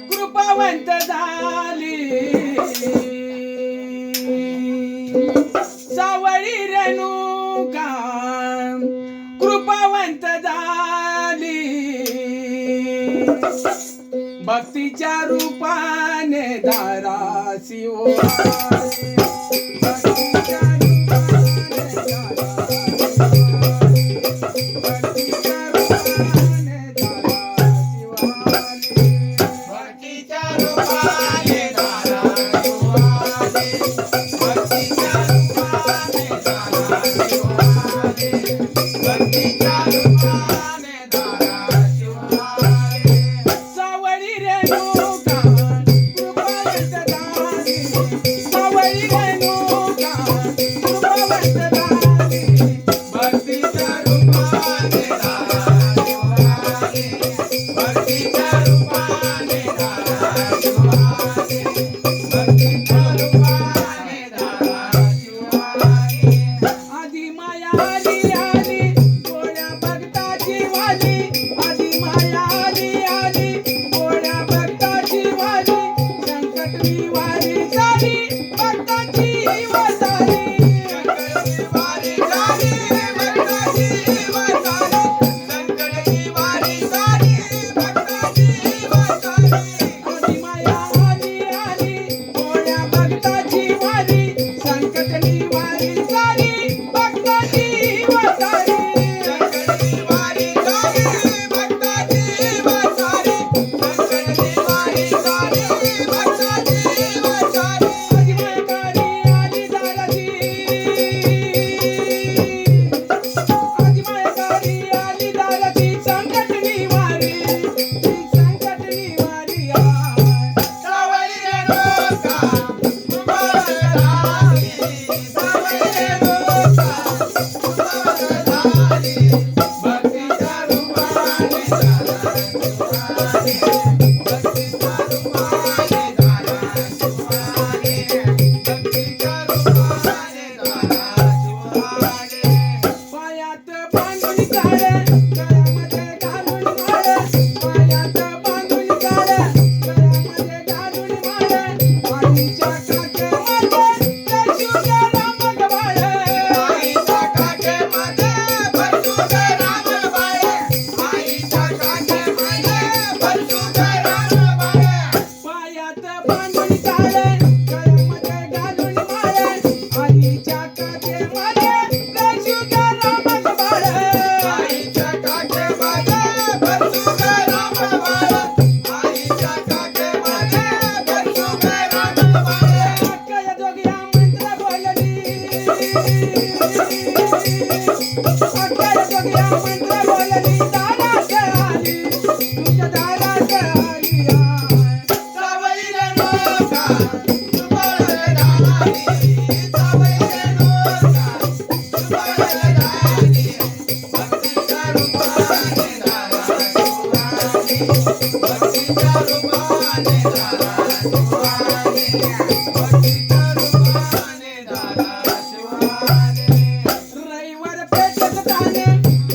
कृपावंत झाली सावळी रेणुका कृपावंत झाली भक्तीच्या रूपाने दारासी ओवाळी भक्तीच्या रूपाने भक्तीच्या रूपाने दारासी ओवाळी भक्तीच्या रूपाने दारासी ओवाळी भक्तीच्या रूपाने दारासी ओवाळी भक्तीच्या रूपाने दारासी ओवाळी सावळी रेणुका कृपावंत झाली सावळी रेणुका कृपावंत झाली भक्तीच्या रूपाने दारासी ओवाळी भक्तीच्या रूपाने दारासी ओवाळी भक्तीच्या रूपाने दारासी ओवाळी आधी माया आली आली गोड्या भक्ताची वाली आधी माया आली आली गोड्या भक्ताची वाली संकट निवारी झाली भक्ताची वाली संकट निवारी झाली भक्ताची वाली संकट निवारी झाली भक्ताची वाली आधी माया आली आली गोड्या भक्ताची वाली संकट निवारी झाली भक्ताची वाली संकट निवारी झाली भक्ताची वाली संकट निवारी झाली भक्ताची वाली आधी मायाकारी आली दाराची आधी मायाकारी आली दाराची संकट निवारी सावळी रेणुका कृपावंत झाली सावळी रेणुका कृपावंत झाली भक्तीच्या रूपाने दारासी ओवाळी भक्तीच्या रूपाने दारासी ओवाळी भक्तीच्या रूपाने दारासी ओवाळी पायात बांधून काढ गळ्यामध्ये घालून माळ पायात बांधून काढ गळ्यामध्ये घालून माळ आईच्या काखेमध्ये बसू गे राम गवाळ आईच्या काखेमध्ये बसू गे राम गवाळ आईच्या काखेमध्ये बसू गे राम गवाळ पायात बांधून काढ गळ्यामध्ये घालून माळ आईच्या काखेमध्ये बसू गे राम गवाळ आईच्या काखेमध्ये बसू गे राम गवाळ आईच्या काखेमध्ये बसू गे राम गवाळ अक्कया जोगिया मंत्र बोलली अक्कया जोगिया मंत्र बोलली दारात आली तुझ्या दारात आली सावळी रेणुका कृपावंत झाली सावळी रेणुका कृपावंत झाली भक्तीच्या रूपाने दारासी ओवाळी भक्तीच्या रूपाने दारासी ओवाळी भक्तीच्या रूपाने दारासी ओवाळी रविवार पेटत ताने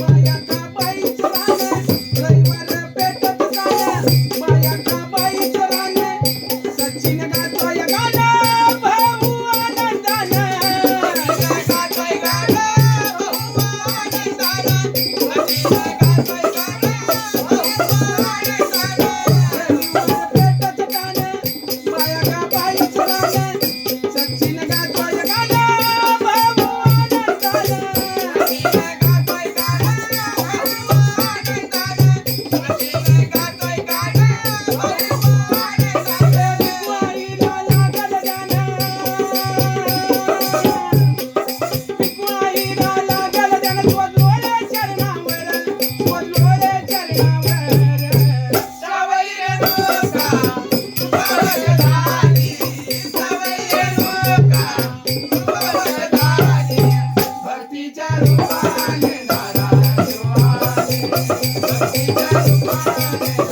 माया का बाईचं राने रविवार पेटत ताने माया का बाईचं राने सचिन गातोय गाणं भाऊ आनंदाने गातोय गाणं भाऊ आनंदाने सचिन गातोय गाणं भाऊ आनंदाने रविवार पेटत ताने माया का बाईचं राने सचिन गातोय गाणं भाऊ आनंदाने सचिन गातोय गाणं भाऊ आनंदाने सचिन गातोय गाणं भाऊ आनंदाने पिकवाईला लागल जाणं पिकवाईला लागल जाणं सोडलोरे चरणावर सावळी रेणुका कृपावंत झाली सावळी रेणुका कृपावंत झाली भक्तीच्या रूपाने दारासी ओवाळी भक्तीच्या रूपाने